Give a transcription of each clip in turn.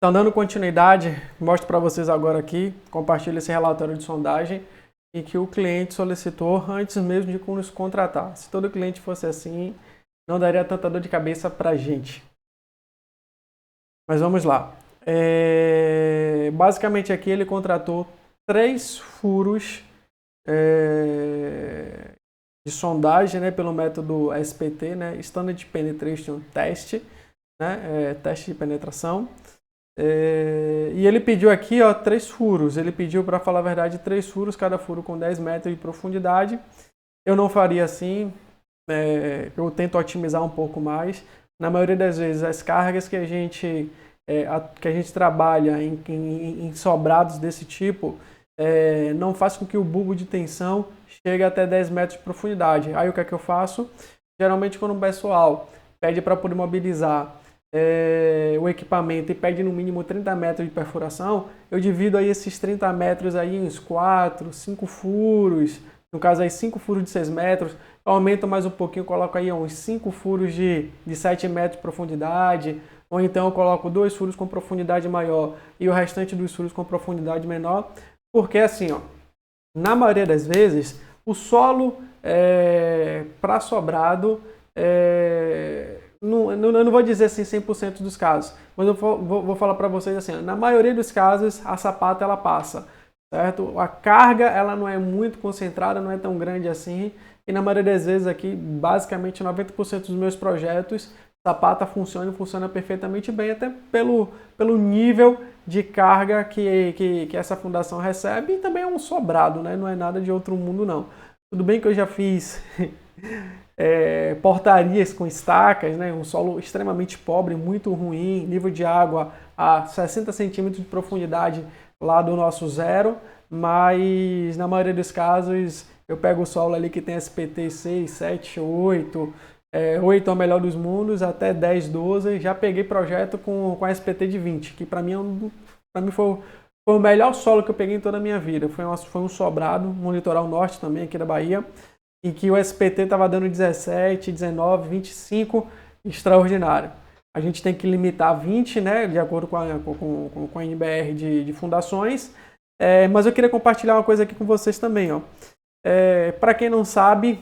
Então, dando continuidade, mostro para vocês agora aqui, compartilho esse relatório de sondagem em que o cliente solicitou antes mesmo de nos contratar. Se todo cliente fosse assim, não daria tanta dor de cabeça para a gente. Mas vamos lá. Basicamente aqui ele contratou 3 furos de sondagem, né, pelo método SPT, né, Standard Penetration Test, né, teste de penetração. E ele pediu aqui, ó, 3 furos. Ele pediu, para falar a verdade, 3 furos, cada furo com 10 metros de profundidade. Eu não faria assim, eu tento otimizar um pouco mais. Na maioria das vezes, as cargas que a gente trabalha em sobrados desse tipo não faz com que o bulbo de tensão chegue até 10 metros de profundidade. Aí o que é que eu faço? Geralmente quando o pessoal pede para poder mobilizar o equipamento e pede no mínimo 30 metros de perfuração, eu divido aí esses 30 metros aí em uns 4, 5 furos, no caso aí 5 furos de 6 metros, eu aumento mais um pouquinho, coloco aí uns 5 furos de 7 metros de profundidade, ou então eu coloco 2 furos com profundidade maior e o restante dos furos com profundidade menor, porque assim, ó, na maioria das vezes, o solo para sobrado eu não vou dizer assim 100% dos casos, mas eu vou falar para vocês assim, na maioria dos casos a sapata ela passa, certo? A carga ela não é muito concentrada, não é tão grande assim, e na maioria das vezes aqui, basicamente 90% dos meus projetos, sapata funciona perfeitamente bem, até pelo nível de carga que essa fundação recebe, e também é um sobrado, né? Não é nada de outro mundo não. Tudo bem que eu já fiz portarias com estacas, né? Um solo extremamente pobre, muito ruim, nível de água a 60 centímetros de profundidade lá do nosso zero, mas na maioria dos casos eu pego o solo ali que tem SPT 6, 7, 8, 8 é o melhor dos mundos, até 10, 12, já peguei projeto com SPT de 20, que para mim, foi o melhor solo que eu peguei em toda a minha vida, foi um sobrado, no litoral norte também, aqui da Bahia, em que o SPT estava dando 17, 19, 25, extraordinário. A gente tem que limitar 20, né, de acordo com a NBR de fundações, mas eu queria compartilhar uma coisa aqui com vocês também. Para quem não sabe,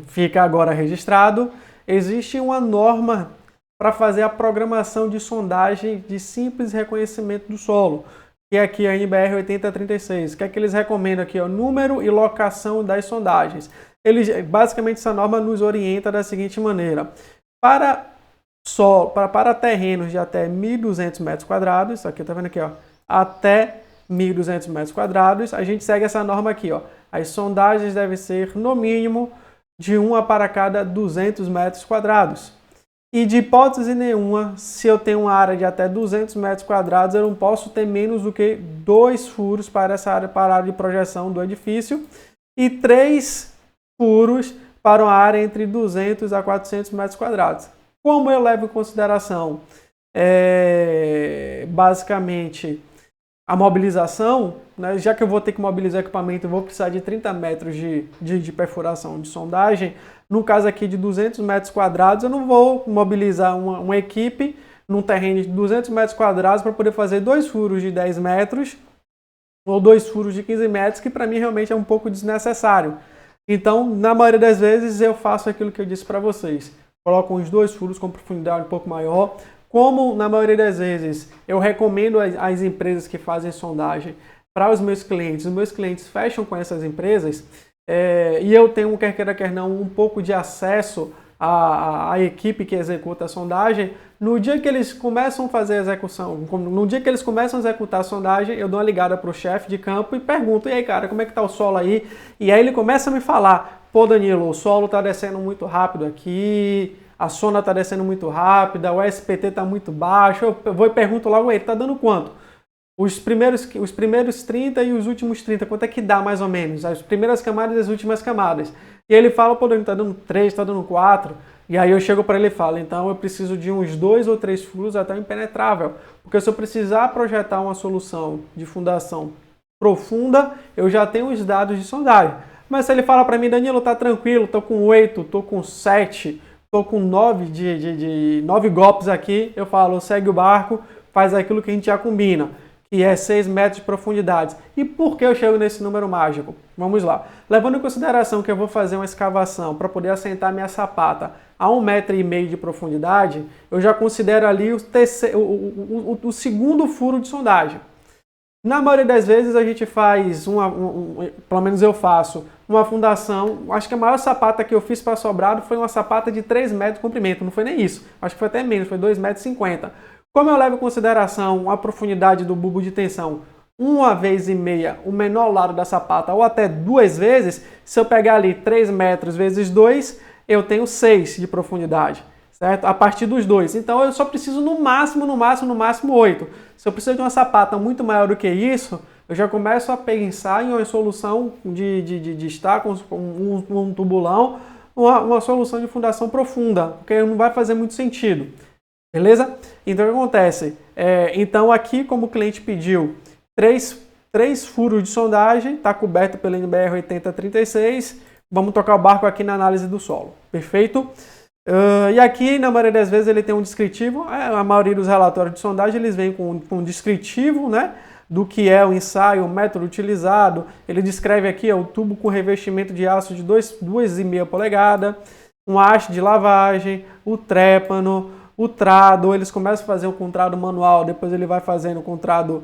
fica agora registrado, existe uma norma para fazer a programação de sondagem de simples reconhecimento do solo, que é aqui a NBR 8036. O que é que eles recomendam aqui? Número e locação das sondagens. Basicamente, essa norma nos orienta da seguinte maneira. Para terrenos de até 1.200 metros quadrados, aqui está vendo aqui, ó, até 1.200 metros quadrados, a gente segue essa norma aqui. Ó. As sondagens devem ser, no mínimo, de 1 para cada 200 metros quadrados. E de hipótese nenhuma, se eu tenho uma área de até 200 metros quadrados, eu não posso ter menos do que 2 furos para essa área, para a área de projeção do edifício e 3 furos para uma área entre 200 a 400 metros quadrados. Como eu levo em consideração, basicamente, a mobilização, né, já que eu vou ter que mobilizar o equipamento, eu vou precisar de 30 metros de perfuração de sondagem. No caso aqui de 200 metros quadrados, eu não vou mobilizar uma equipe num terreno de 200 metros quadrados para poder fazer 2 furos de 10 metros ou 2 furos de 15 metros, que para mim realmente é um pouco desnecessário. Então, na maioria das vezes, eu faço aquilo que eu disse para vocês. Coloco uns 2 furos com profundidade um pouco maior. Como na maioria das vezes eu recomendo às empresas que fazem sondagem para os meus clientes fecham com essas empresas e eu tenho, quer queira quer não, um pouco de acesso à equipe que executa a sondagem. No dia que eles começam a fazer a execução, no dia que eles começam a executar a sondagem, eu dou uma ligada para o chefe de campo e pergunto: e aí, cara, como é que tá o solo aí? E aí ele começa a me falar: pô, Danilo, o solo está descendo muito rápido aqui, a sona está descendo muito rápida, o SPT está muito baixo. Eu vou e pergunto logo: ele está dando quanto? Os primeiros 30 e os últimos 30, quanto é que dá mais ou menos? As primeiras camadas e as últimas camadas. E ele fala: pô, Danilo, está dando 3, está dando 4. E aí eu chego para ele e falo: então eu preciso de uns 2 ou 3 furos até o impenetrável. Porque se eu precisar projetar uma solução de fundação profunda, eu já tenho os dados de sondagem. Mas se ele fala para mim: Danilo, tá tranquilo, tô com 8, tô com 7, tô com 9 9 golpes aqui, eu falo: segue o barco, faz aquilo que a gente já combina, que é 6 metros de profundidade. E por que eu chego nesse número mágico? Vamos lá. Levando em consideração que eu vou fazer uma escavação para poder assentar minha sapata a 1,5 metro de profundidade, eu já considero ali o segundo furo de sondagem. Na maioria das vezes a gente faz, pelo menos eu faço, uma fundação. Acho que a maior sapata que eu fiz para sobrado foi uma sapata de 3 metros de comprimento, não foi nem isso. Acho que foi até menos, foi 2,50 metros. Como eu levo em consideração a profundidade do bulbo de tensão 1,5 vezes o menor lado da sapata, ou até 2 vezes, se eu pegar ali 3 metros vezes 2, eu tenho 6 de profundidade. Certo? A partir dos 2. Então eu só preciso no máximo 8. Se eu preciso de uma sapata muito maior do que isso, eu já começo a pensar em uma solução de estar com um tubulão, uma solução de fundação profunda, porque não vai fazer muito sentido. Beleza? Então o que acontece? Então aqui, como o cliente pediu, 3 furos de sondagem, está coberto pela NBR 8036, vamos tocar o barco aqui na análise do solo. Perfeito? E aqui, na maioria das vezes, ele tem um descritivo. A maioria dos relatórios de sondagem, eles vêm com um descritivo, né, do que é o ensaio, o método utilizado. Ele descreve aqui o tubo com revestimento de aço de 2,5 polegadas, uma haste de lavagem, o trépano, o trado. Eles começam a fazer com trado manual, depois ele vai fazendo com trado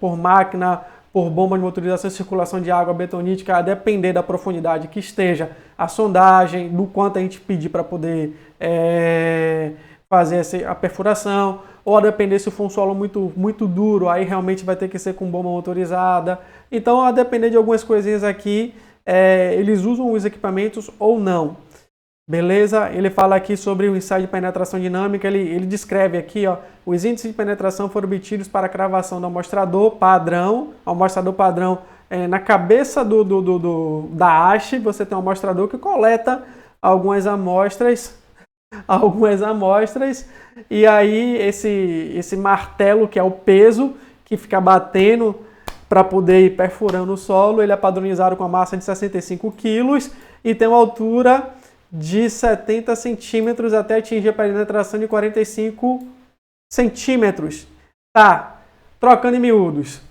por máquina, por bomba de motorização e circulação de água betonítica, a depender da profundidade que esteja a sondagem, do quanto a gente pedir para poder fazer a perfuração, ou a depender se for um solo muito duro, aí realmente vai ter que ser com bomba motorizada. Então, a depender de algumas coisinhas aqui, eles usam os equipamentos ou não. Beleza? Ele fala aqui sobre o ensaio de penetração dinâmica, ele descreve aqui, ó, os índices de penetração foram obtidos para a cravação do amostrador padrão. O amostrador padrão, na cabeça da haste, você tem um amostrador que coleta algumas amostras, e aí esse martelo, que é o peso, que fica batendo para poder ir perfurando o solo, ele é padronizado com a massa de 65 kg e tem uma altura de 70 centímetros até atingir a penetração de 45 centímetros. Tá, trocando em miúdos.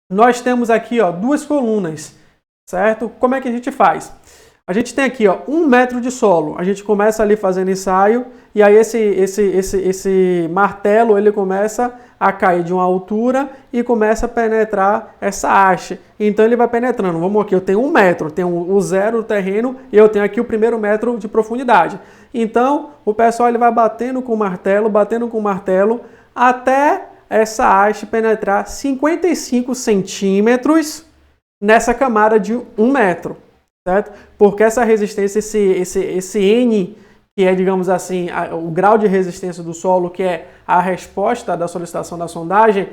Nós temos aqui, ó, 2 colunas, certo? Como é que a gente faz? A gente tem aqui, ó, 1 metro de solo. A gente começa ali fazendo ensaio e aí esse martelo, ele começa a cair de uma altura e começa a penetrar essa haste. Então ele vai penetrando. Vamos aqui, eu tenho 1 metro, tenho o zero do terreno e eu tenho aqui o primeiro metro de profundidade. Então o pessoal ele vai batendo com o martelo, até essa haste penetrar 55 centímetros nessa camada de 1 metro. Certo? Porque essa resistência, esse N, que é, digamos assim, o grau de resistência do solo, que é a resposta da solicitação da sondagem,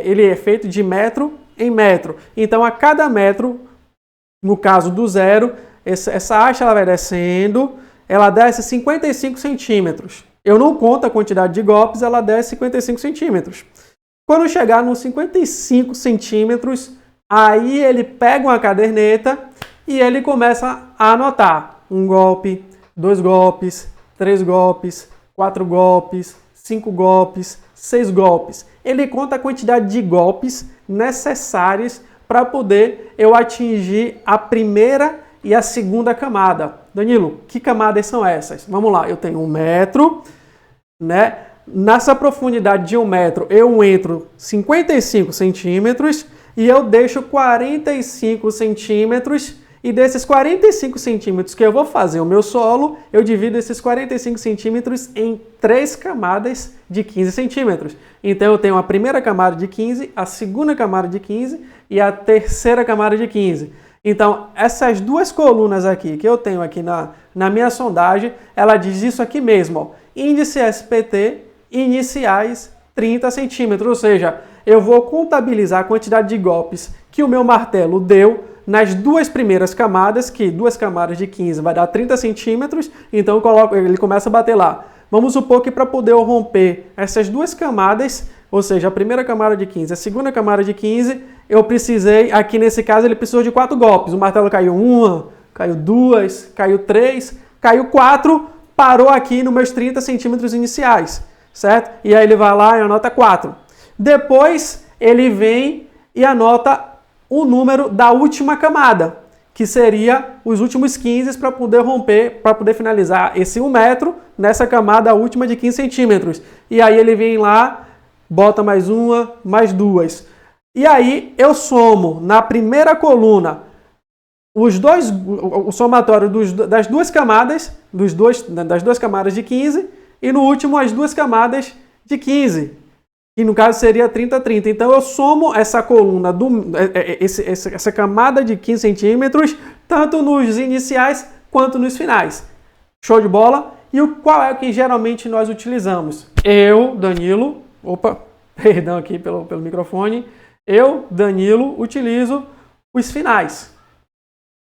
ele é feito de metro em metro. Então, a cada metro, no caso do zero, essa haste ela vai descendo, ela desce 55 centímetros. Eu não conto a quantidade de golpes, ela desce 55 centímetros. Quando chegar nos 55 centímetros, aí ele pega uma caderneta e ele começa a anotar 1 golpe, 2 golpes, 3 golpes, 4 golpes, 5 golpes, 6 golpes. Ele conta a quantidade de golpes necessários para poder eu atingir a primeira e a segunda camada. Danilo, que camadas são essas? Vamos lá, eu tenho 1 metro, né? Nessa profundidade de 1 metro eu entro 55 centímetros e eu deixo 45 centímetros. E desses 45 centímetros que eu vou fazer o meu solo, eu divido esses 45 centímetros em 3 camadas de 15 centímetros. Então eu tenho a primeira camada de 15, a segunda camada de 15 e a terceira camada de 15. Então essas 2 colunas aqui que eu tenho aqui na minha sondagem, ela diz isso aqui mesmo, ó, índice SPT, iniciais 30 centímetros. Ou seja, eu vou contabilizar a quantidade de golpes que o meu martelo deu nas 2 primeiras camadas, que 2 camadas de 15 vai dar 30 centímetros, então ele começa a bater lá. Vamos supor que para poder eu romper essas 2 camadas, ou seja, a primeira camada de 15, a segunda camada de 15, eu precisei, aqui nesse caso ele precisou de 4 golpes. O martelo caiu 1, caiu 2, caiu 3, caiu 4, parou aqui nos meus 30 centímetros iniciais. certo? E aí ele vai lá e anota 4. Depois ele vem e anota o número da última camada, que seria os últimos 15 para poder romper, para poder finalizar esse 1 metro nessa camada última de 15 centímetros. E aí ele vem lá, bota mais uma, mais duas. E aí eu somo na primeira coluna o somatório das duas camadas, das duas camadas de 15, e no último as duas camadas de 15. Que no caso seria 30, 30. Então eu somo essa coluna, essa camada de 15 centímetros, tanto nos iniciais quanto nos finais. Show de bola? E qual é o que geralmente nós utilizamos? Eu, Danilo, perdão aqui pelo microfone. Eu, Danilo, utilizo os finais.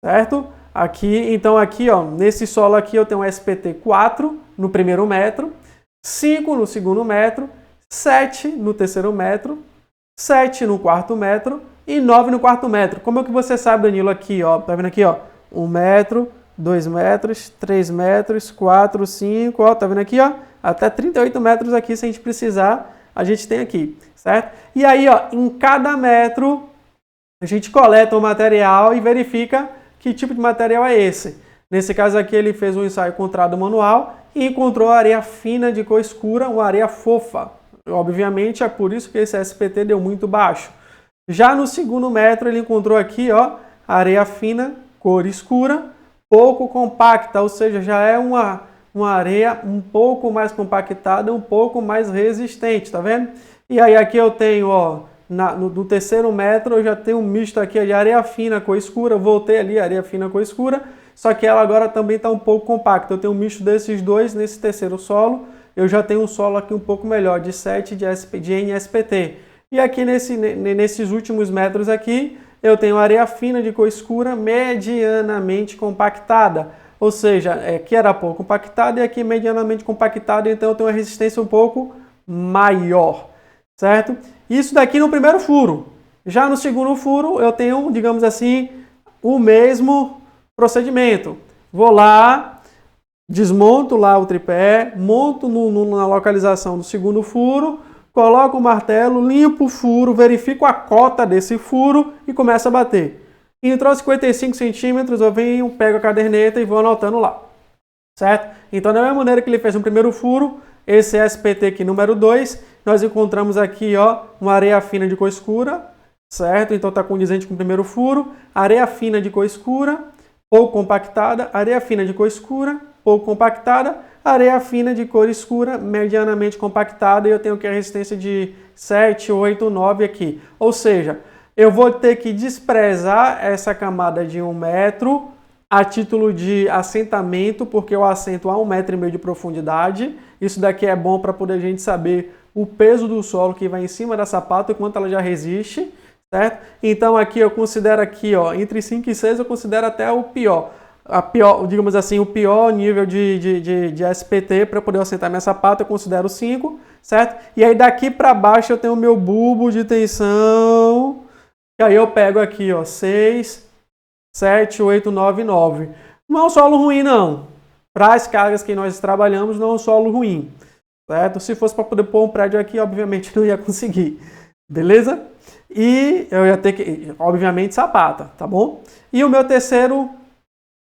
Certo? Aqui, então aqui, ó, nesse solo aqui eu tenho um SPT 4 no primeiro metro, 5 no segundo metro, 7 no terceiro metro, 7 no quarto metro e 9 no quarto metro. Como é que você sabe, Danilo, aqui, ó? Tá vendo aqui, ó? 1 metro, 2 metros, 3 metros, 4, 5, ó, tá vendo aqui, ó? Até 38 metros aqui, se a gente precisar, a gente tem aqui, certo? E aí, ó, em cada metro, a gente coleta o material e verifica que tipo de material é esse. Nesse caso aqui, ele fez um ensaio com trado manual e encontrou areia fina de cor escura, uma areia fofa. Obviamente, é por isso que esse SPT deu muito baixo. Já no segundo metro, ele encontrou aqui, ó, areia fina, cor escura, pouco compacta, ou seja, já é uma areia um pouco mais compactada, um pouco mais resistente, tá vendo? E aí aqui eu tenho, ó, no terceiro metro eu já tenho um misto aqui de areia fina, cor escura, voltei ali, areia fina, cor escura, só que ela agora também está um pouco compacta. Eu tenho um misto desses dois nesse terceiro solo. Eu já tenho um solo aqui um pouco melhor, de 7 de NSPT. E aqui nesses últimos metros aqui, eu tenho areia fina de cor escura, medianamente compactada. Ou seja, aqui era pouco compactada e aqui medianamente compactada, então eu tenho uma resistência um pouco maior, certo? Isso daqui no primeiro furo. Já no segundo furo, eu tenho, digamos assim, o mesmo procedimento. Vou lá, desmonto lá o tripé, monto na localização do segundo furo, coloco o martelo, limpo o furo, verifico a cota desse furo e começo a bater. Entrou 55 centímetros, eu venho, pego a caderneta e vou anotando lá. Certo? Então, da mesma maneira que ele fez no primeiro furo, esse SPT aqui número 2, nós encontramos aqui, ó, uma areia fina de cor escura, certo? Então está condizente com o primeiro furo, areia fina de cor escura, pouco compactada, areia fina de cor escura, pouco compactada, areia fina de cor escura, medianamente compactada, e eu tenho aqui a resistência de 7, 8, 9 aqui. Ou seja, eu vou ter que desprezar essa camada de 1 metro a título de assentamento, porque eu assento a 1,5 metro de profundidade. Isso daqui é bom para poder a gente saber o peso do solo que vai em cima da sapata e quanto ela já resiste, certo? Então aqui eu considero aqui, ó, entre 5 e 6 eu considero até o pior. Digamos assim, o pior nível de SPT para poder assentar minha sapata, eu considero 5, certo? E aí daqui para baixo eu tenho o meu bulbo de tensão, e aí eu pego aqui, ó, 6, 7, 8, 9, 9. Não é um solo ruim, não. Para as cargas que nós trabalhamos, não é um solo ruim, certo? Se fosse para poder pôr um prédio aqui, obviamente não ia conseguir, beleza? E eu ia ter que, obviamente, sapata, tá bom? E o meu terceiro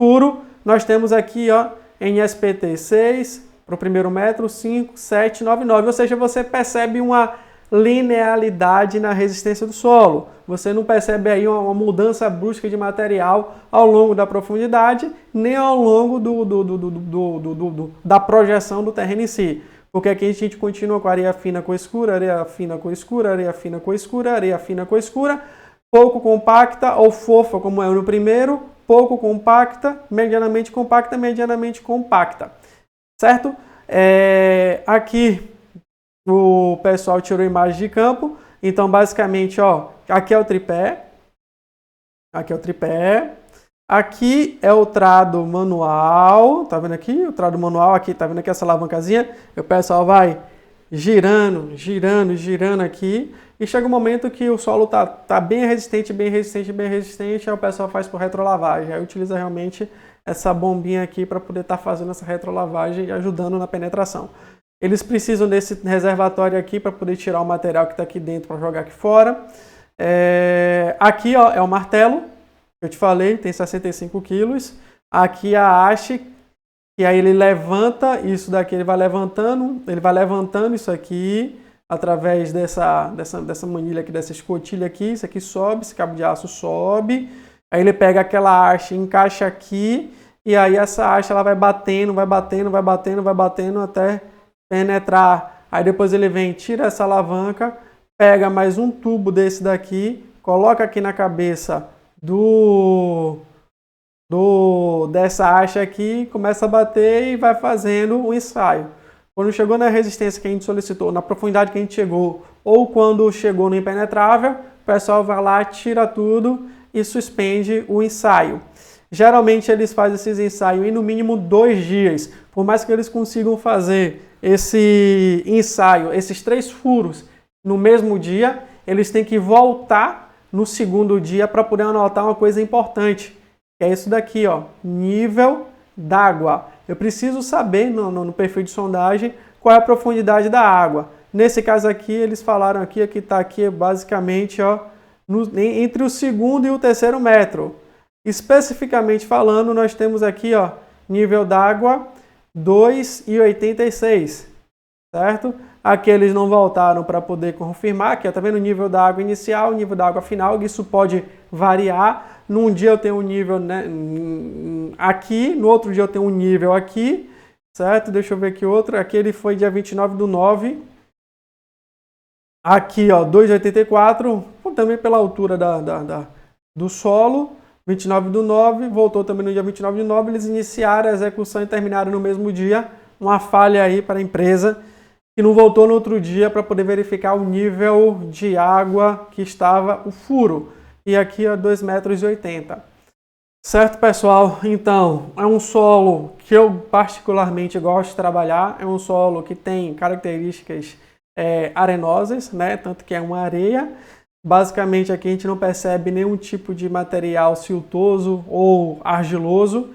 furo, nós temos aqui, ó, NSPT 6 para o primeiro metro, 5, 7, 9, 9. Ou seja, você percebe uma linearidade na resistência do solo. Você não percebe aí uma mudança brusca de material ao longo da profundidade, nem ao longo da projeção do terreno em si. Porque aqui a gente continua com areia fina com escura, areia fina com escura, areia fina com escura, areia fina com escura, pouco compacta ou fofa, como é no primeiro, pouco compacta, medianamente compacta, certo? Aqui o pessoal tirou imagem de campo, então basicamente, ó, aqui é o tripé, aqui é o trado manual, tá vendo aqui? O trado manual, aqui, tá vendo aqui essa alavancazinha? O pessoal vai girando aqui, e chega um momento que o solo tá bem resistente, aí o pessoal faz por retrolavagem, aí utiliza realmente essa bombinha aqui para poder estar fazendo essa retrolavagem e ajudando na penetração. Eles precisam desse reservatório aqui para poder tirar o material que está aqui dentro para jogar aqui fora. Aqui ó, é o martelo, que eu te falei, tem 65 quilos. Aqui a haste, e aí ele levanta isso daqui, ele vai levantando isso aqui através dessa manilha aqui, dessa escotilha aqui. Isso aqui sobe, esse cabo de aço sobe. Aí ele pega aquela haste, encaixa aqui, e aí essa haste ela vai batendo até penetrar. Aí depois ele vem, tira essa alavanca, pega mais um tubo desse daqui, coloca aqui na cabeça dessa haste aqui, começa a bater e vai fazendo o ensaio. Quando chegou na resistência que a gente solicitou, na profundidade que a gente chegou, ou quando chegou no impenetrável, o pessoal vai lá, tira tudo e suspende o ensaio. Geralmente eles fazem esses ensaios em no mínimo 2 dias. Por mais que eles consigam fazer esse ensaio, esses 3 furos no mesmo dia, eles têm que voltar no segundo dia para poder anotar uma coisa importante, que é isso daqui, ó, nível d'água. Eu preciso saber no perfil de sondagem qual é a profundidade da água. Nesse caso aqui, eles falaram aqui está aqui basicamente ó, entre o segundo e o terceiro metro. Especificamente falando, nós temos aqui ó, nível d'água 2,86, certo? Aqui eles não voltaram para poder confirmar, aqui tá vendo o nível da água inicial, o nível da água final, isso pode variar. Num dia eu tenho um nível né, aqui, no outro dia eu tenho um nível aqui, certo? Deixa eu ver aqui outro, aqui ele foi dia 29/9, aqui ó, 2,84, também pela altura do solo, 29/9, voltou também no dia 29/9, eles iniciaram a execução e terminaram no mesmo dia, uma falha aí para a empresa, que não voltou no outro dia para poder verificar o nível de água que estava o furo. E aqui é 2,80 m. Certo, pessoal? Então, é um solo que eu particularmente gosto de trabalhar. É um solo que tem características arenosas, né? Tanto que é uma areia. Basicamente, aqui a gente não percebe nenhum tipo de material siltoso ou argiloso.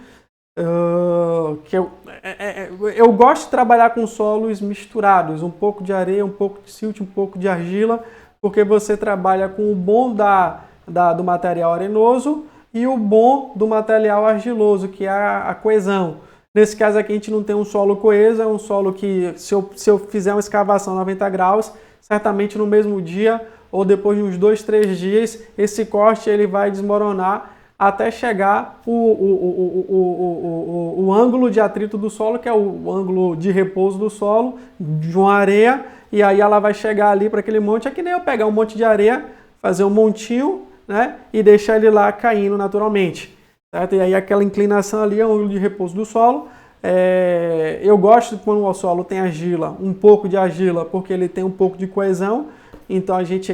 Eu gosto de trabalhar com solos misturados, um pouco de areia, um pouco de silt, um pouco de argila, porque você trabalha com o bom do material arenoso e o bom do material argiloso, que é a coesão. Nesse caso aqui a gente não tem um solo coeso, é um solo que se eu fizer uma escavação 90 graus, certamente no mesmo dia ou depois de uns 2, 3 dias, esse corte ele vai desmoronar até chegar o ângulo de atrito do solo, que é o ângulo de repouso do solo, de uma areia, e aí ela vai chegar ali para aquele monte. É que nem eu pegar um monte de areia, fazer um montinho, né, e deixar ele lá caindo naturalmente. Certo? E aí aquela inclinação ali é o ângulo de repouso do solo. Eu gosto quando o solo tem argila, um pouco de argila, porque ele tem um pouco de coesão. Então a gente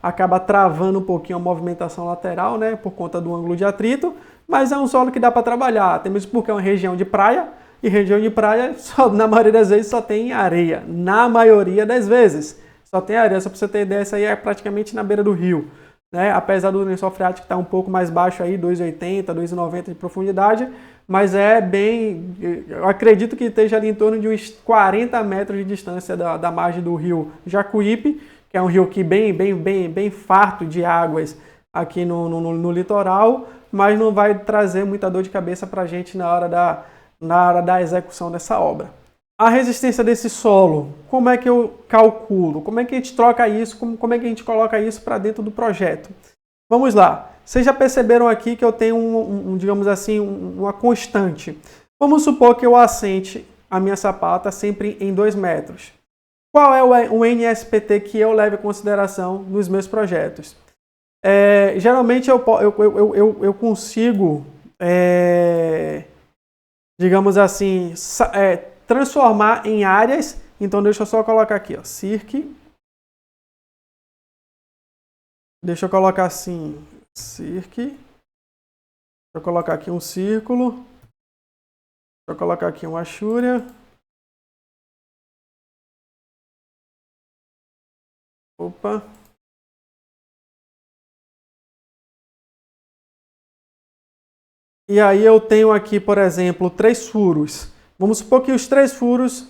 acaba travando um pouquinho a movimentação lateral, né, por conta do ângulo de atrito, mas é um solo que dá para trabalhar, até mesmo porque é uma região de praia, e região de praia, na maioria das vezes, só tem areia. Na maioria das vezes, só tem areia. Só para você ter ideia, isso aí é praticamente na beira do rio, né? Apesar do lençol freático estar um pouco mais baixo aí, 2,80, 2,90 de profundidade, mas é bem, eu acredito que esteja ali em torno de uns 40 metros de distância da margem do rio Jacuípe, que é um rio que bem farto de águas aqui no litoral, mas não vai trazer muita dor de cabeça para a gente na hora da execução dessa obra. A resistência desse solo, como é que eu calculo? Como é que a gente troca isso? Como é que a gente coloca isso para dentro do projeto? Vamos lá. Vocês já perceberam aqui que eu tenho, digamos assim, uma constante. Vamos supor que eu assente a minha sapata sempre em 2 metros. Qual é o NSPT que eu levo em consideração nos meus projetos? Geralmente eu consigo, digamos assim, transformar em áreas. Então deixa eu só colocar aqui, ó, circ. Deixa eu colocar assim, circ. Deixa eu colocar aqui um círculo. Deixa eu colocar aqui uma achúria. Opa. E aí eu tenho aqui, por exemplo, 3 furos. Vamos supor que os 3 furos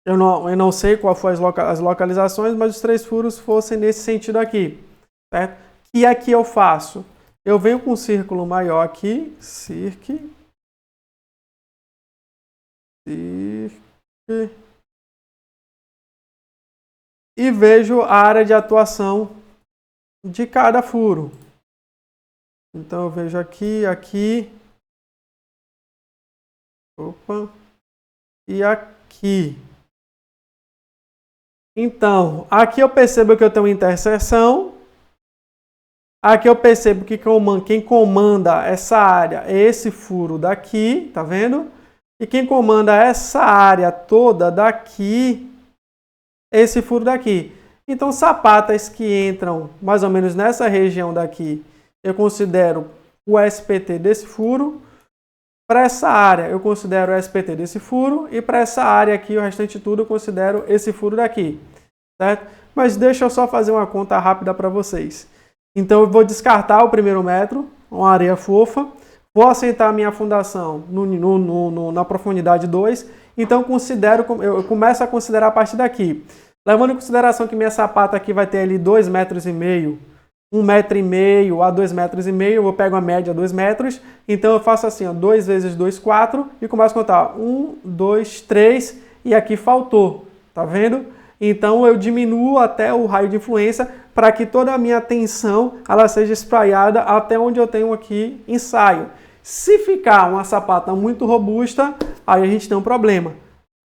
eu não sei qual foi as localizações, mas os 3 furos fossem nesse sentido aqui, certo? E aqui eu faço, eu venho com um círculo maior aqui, e vejo a área de atuação de cada furo. Então eu vejo aqui, e aqui. Então, aqui eu percebo que eu tenho interseção. Aqui eu percebo que quem comanda essa área é esse furo daqui, tá vendo? E quem comanda essa área toda daqui é esse furo daqui. Então, sapatas que entram mais ou menos nessa região daqui, eu considero o SPT desse furo. Para essa área, eu considero o SPT desse furo. E para essa área aqui, o restante de tudo, eu considero esse furo daqui. Certo? Mas deixa eu só fazer uma conta rápida para vocês. Então, eu vou descartar o primeiro metro, uma areia fofa. Vou assentar a minha fundação na profundidade 2. Então, eu começo a considerar a partir daqui. Levando em consideração que minha sapata aqui vai ter ali 2,5 metros, 1,5 metro a 2,5 metros, eu pego a média 2 metros, então eu faço assim, ó, 2 vezes 2, 4, e começo a contar 1, 2, 3, e aqui faltou, tá vendo? Então eu diminuo até o raio de influência para que toda a minha tensão ela seja espraiada até onde eu tenho aqui ensaio. Se ficar uma sapata muito robusta, aí a gente tem um problema,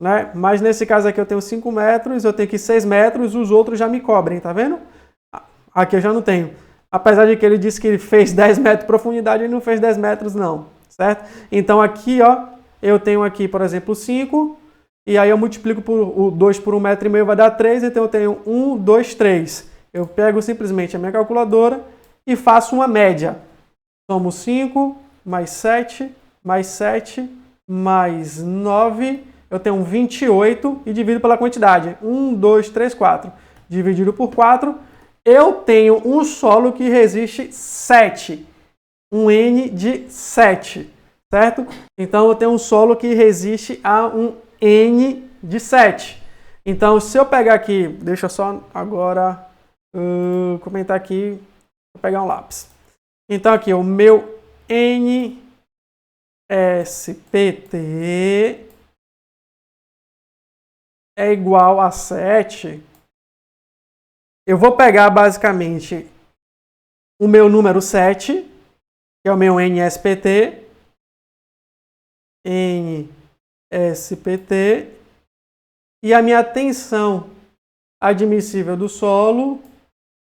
né? Mas nesse caso aqui eu tenho 5 metros, eu tenho aqui 6 metros, os outros já me cobrem, tá vendo? Aqui eu já não tenho. Apesar de que ele disse que ele fez 10 metros de profundidade, ele não fez 10 metros não, certo? Então aqui, ó, eu tenho aqui, por exemplo, 5, e aí eu multiplico por 2 por 1,5 metro, vai dar 3, então eu tenho 1, 2, 3. Eu pego simplesmente a minha calculadora e faço uma média. Somo 5, mais 7, mais 7, mais 9, eu tenho 28 e divido pela quantidade. 1, 2, 3, 4. Dividido por 4, eu tenho um solo que resiste 7. Um N de 7, certo? Então eu tenho um solo que resiste a um N de 7. Então se eu pegar aqui, deixa eu só agora comentar aqui, vou pegar um lápis. Então aqui o meu NSPT é igual a 7. Eu vou pegar basicamente o meu número 7, que é o meu NSPT, e a minha tensão admissível do solo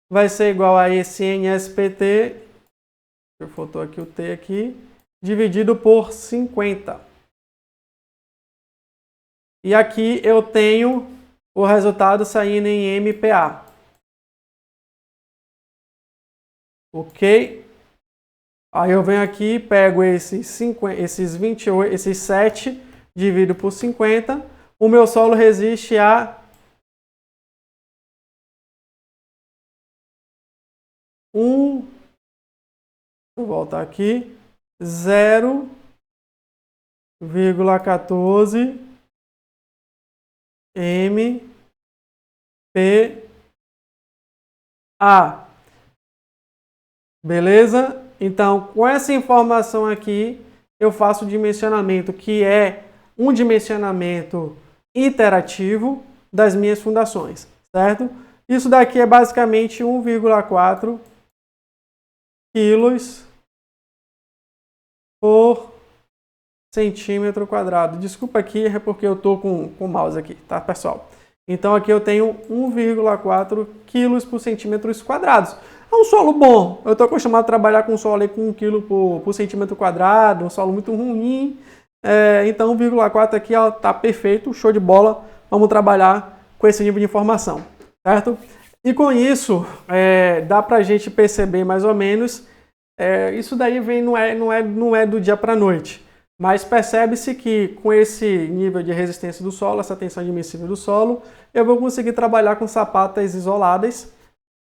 vai ser igual a esse NSPT, eu faltou aqui o T aqui, dividido por 50. E aqui eu tenho o resultado saindo em MPa. Ok? Aí eu venho aqui, pego esses 7, divido por 50. O meu solo resiste a 1, vou voltar aqui, 0,14 MPa. Beleza? Então, com essa informação aqui, eu faço o dimensionamento, que é um dimensionamento interativo das minhas fundações, certo? Isso daqui é basicamente 1,4 quilos por centímetro quadrado. Desculpa aqui, é porque eu estou com o mouse aqui, tá, pessoal? Então, aqui eu tenho 1,4 quilos por centímetros quadrados. É um solo bom. Eu estou acostumado a trabalhar com solo aí com 1 kg por centímetro quadrado, um solo muito ruim. Então 1,4 aqui está perfeito, show de bola. Vamos trabalhar com esse nível de informação, certo? E com isso, dá para a gente perceber mais ou menos, isso daí não é do dia para a noite. Mas percebe-se que com esse nível de resistência do solo, essa tensão admissível do solo, eu vou conseguir trabalhar com sapatas isoladas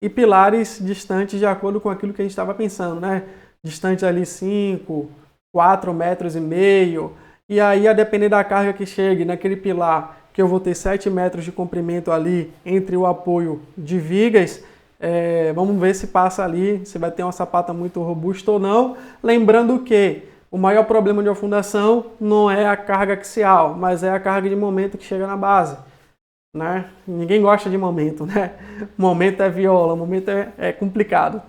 e pilares distantes de acordo com aquilo que a gente estava pensando, né? Distante ali 5, 4 metros e meio. E aí, a depender da carga que chegue naquele pilar, porque eu vou ter 7 metros de comprimento ali entre o apoio de vigas. Vamos ver se passa ali, se vai ter uma sapata muito robusta ou não. Lembrando que o maior problema de uma fundação não é a carga axial, mas é a carga de momento que chega na base, né? Ninguém gosta de momento, né? Momento é viola, momento é complicado.